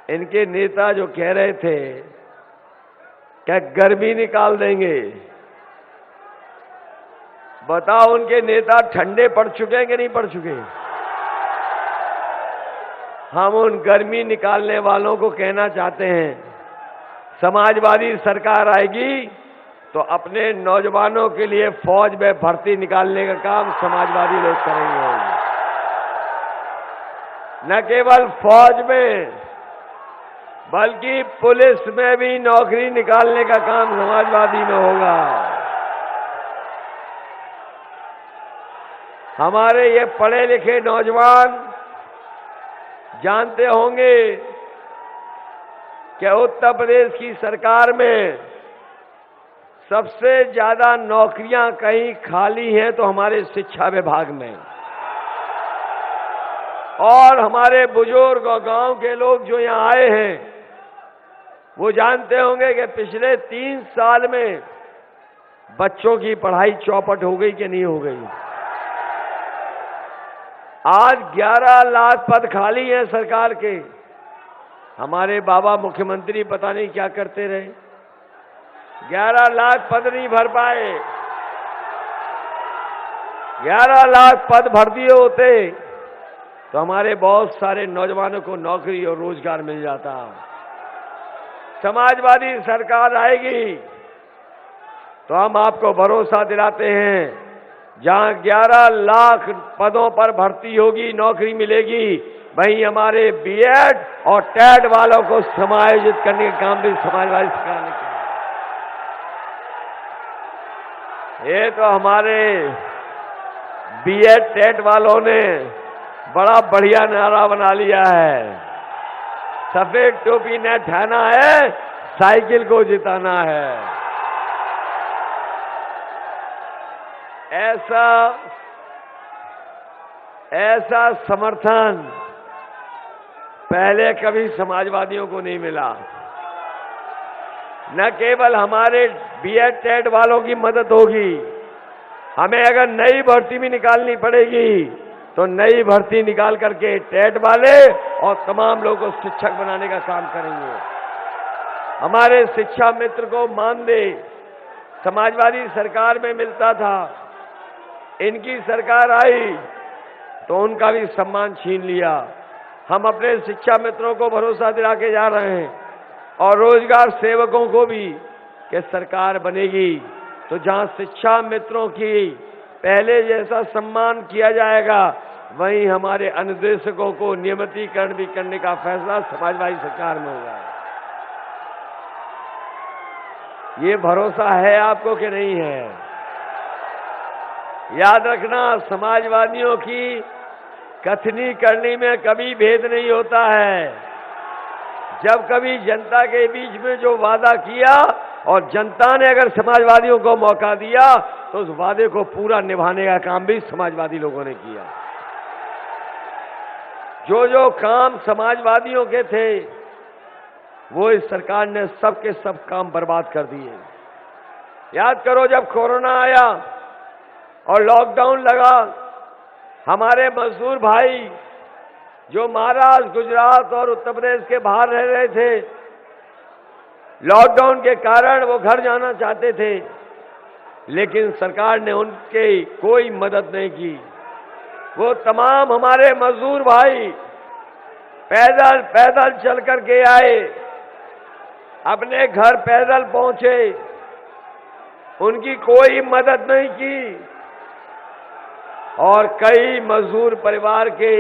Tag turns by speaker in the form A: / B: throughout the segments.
A: इनके नेता जो कह रहे थे क्या गर्मी निकाल देंगे, बताओ उनके नेता ठंडे पड़ चुके हैं कि नहीं पड़ चुके? हम उन गर्मी निकालने वालों को कहना चाहते हैं, समाजवादी सरकार आएगी तो अपने नौजवानों के लिए फौज में भर्ती निकालने का काम समाजवादी लोग करेंगे। न केवल फौज में बल्कि पुलिस में भी नौकरी निकालने का काम समाजवादी में होगा। हमारे ये पढ़े लिखे नौजवान जानते होंगे कि उत्तर प्रदेश की सरकार में सबसे ज्यादा नौकरियां कहीं खाली हैं तो हमारे शिक्षा विभाग में। और हमारे बुजुर्ग और गांव के लोग जो यहां आए हैं वो जानते होंगे कि पिछले 3 साल में बच्चों की पढ़ाई चौपट हो गई कि नहीं हो गई। आज 11 लाख पद खाली हैं सरकार के। हमारे बाबा मुख्यमंत्री पता नहीं क्या करते रहे, 11 लाख पद नहीं भर पाए। 11 लाख पद भर दिए होते तो हमारे बहुत सारे नौजवानों को नौकरी और रोजगार मिल जाता। समाजवादी सरकार आएगी तो हम आपको भरोसा दिलाते हैं, जहां 11 लाख पदों पर भर्ती होगी, नौकरी मिलेगी, वहीं हमारे बीएड और टेट वालों को समायोजित करने का काम भी समाजवादी सरकार ने किया। ये तो हमारे बीएड टेट वालों ने बड़ा बढ़िया नारा बना लिया है, सफेद टोपी न ठाना है, साइकिल को जिताना है। ऐसा समर्थन पहले कभी समाजवादियों को नहीं मिला। न केवल हमारे बीएड टेट वालों की मदद होगी, हमें अगर नई भर्ती भी निकालनी पड़ेगी तो नई भर्ती निकाल करके टेट वाले और तमाम लोगों को शिक्षक बनाने का काम करेंगे। हमारे शिक्षा मित्र को मानदेय समाजवादी सरकार में मिलता था, इनकी सरकार आई तो उनका भी सम्मान छीन लिया। हम अपने शिक्षा मित्रों को भरोसा दिला के जा रहे हैं और रोजगार सेवकों को भी कि सरकार बनेगी तो जहां शिक्षा मित्रों की पहले जैसा सम्मान किया जाएगा, वहीं हमारे अनुदेशकों को नियमितीकरण भी करने का फैसला समाजवादी सरकार में होगा। ये भरोसा है आपको कि नहीं है? याद रखना, समाजवादियों की कथनी करनी में कभी भेद नहीं होता है। जब कभी जनता के बीच में जो वादा किया और जनता ने अगर समाजवादियों को मौका दिया तो उस वादे को पूरा निभाने का काम भी समाजवादी लोगों ने किया। जो जो काम समाजवादियों के थे वो इस सरकार ने सब के सब काम बर्बाद कर दिए। याद करो, जब कोरोना आया और लॉकडाउन लगा, हमारे मजदूर भाई जो महाराष्ट्र, गुजरात और उत्तर प्रदेश के बाहर रह रहे थे, लॉकडाउन के कारण वो घर जाना चाहते थे, लेकिन सरकार ने उनकी कोई मदद नहीं की। वो तमाम हमारे मजदूर भाई पैदल पैदल चल कर के आए, अपने घर पैदल पहुंचे, उनकी कोई मदद नहीं की और कई मजदूर परिवार के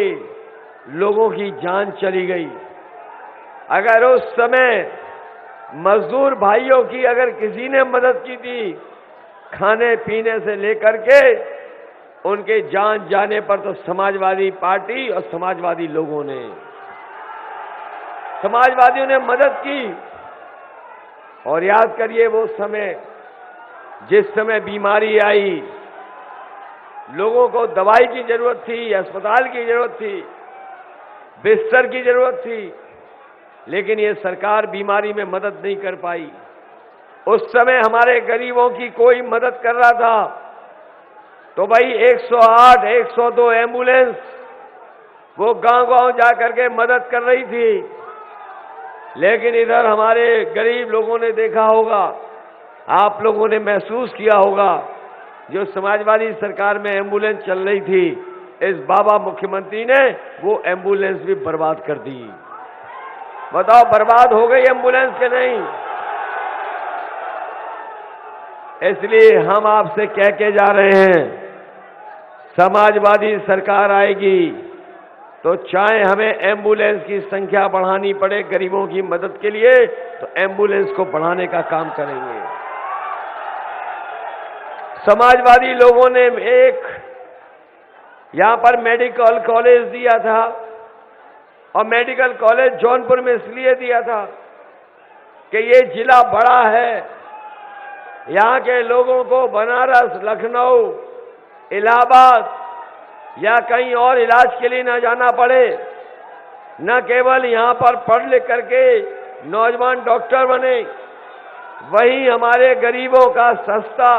A: लोगों की जान चली गई। अगर उस समय मजदूर भाइयों की अगर किसी ने मदद की थी, खाने पीने से लेकर के उनके जान जाने पर, तो समाजवादी पार्टी और समाजवादी लोगों ने, समाजवादियों ने मदद की। और याद करिए वो समय, जिस समय बीमारी आई, लोगों को दवाई की जरूरत थी, अस्पताल की जरूरत थी, बिस्तर की जरूरत थी, लेकिन ये सरकार बीमारी में मदद नहीं कर पाई। उस समय हमारे गरीबों की कोई मदद कर रहा था तो भाई 108, 102 एम्बुलेंस वो गांव-गांव जा करके मदद कर रही थी। लेकिन इधर हमारे गरीब लोगों ने देखा होगा, आप लोगों ने महसूस किया होगा, जो समाजवादी सरकार में एम्बुलेंस चल रही थी, इस बाबा मुख्यमंत्री ने वो एम्बुलेंस भी बर्बाद कर दी। बताओ, बर्बाद हो गई एम्बुलेंस के नहीं? इसलिए हम आपसे कह के जा रहे हैं, समाजवादी सरकार आएगी तो चाहे हमें एम्बुलेंस की संख्या बढ़ानी पड़े गरीबों की मदद के लिए, तो एम्बुलेंस को बढ़ाने का काम करेंगे। समाजवादी लोगों ने एक यहां पर मेडिकल कॉलेज दिया था, और मेडिकल कॉलेज जौनपुर में इसलिए दिया था कि ये जिला बड़ा है, यहां के लोगों को बनारस, लखनऊ, इलाहाबाद या कहीं और इलाज के लिए न जाना पड़े, न केवल यहां पर पढ़ लिख करके नौजवान डॉक्टर बने, वहीं हमारे गरीबों का सस्ता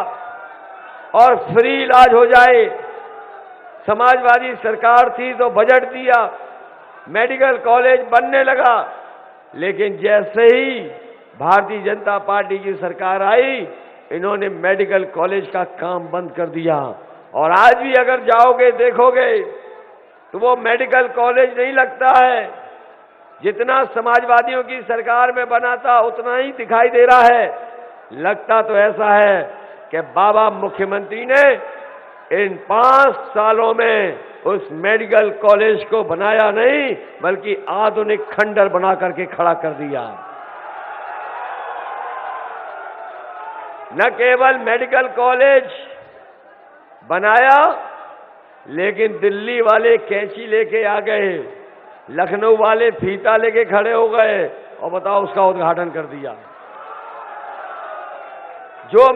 A: और फ्री इलाज हो जाए। समाजवादी सरकार थी तो बजट दिया, मेडिकल कॉलेज बनने लगा, लेकिन जैसे ही भारतीय जनता पार्टी की सरकार आई, इन्होंने मेडिकल कॉलेज का काम बंद कर दिया। और आज भी अगर जाओगे देखोगे तो वो मेडिकल कॉलेज नहीं लगता है, जितना समाजवादियों की सरकार में बना था उतना ही दिखाई दे रहा है। लगता तो ऐसा है कि बाबा मुख्यमंत्री ने इन 5 सालों में उस मेडिकल कॉलेज को बनाया नहीं, बल्कि आधुनिक खंडर बना करके खड़ा कर दिया। न केवल मेडिकल कॉलेज बनाया, लेकिन दिल्ली वाले कैंची लेके आ गए, लखनऊ वाले फीता लेके खड़े हो गए, और बताओ उसका उद्घाटन कर दिया। जो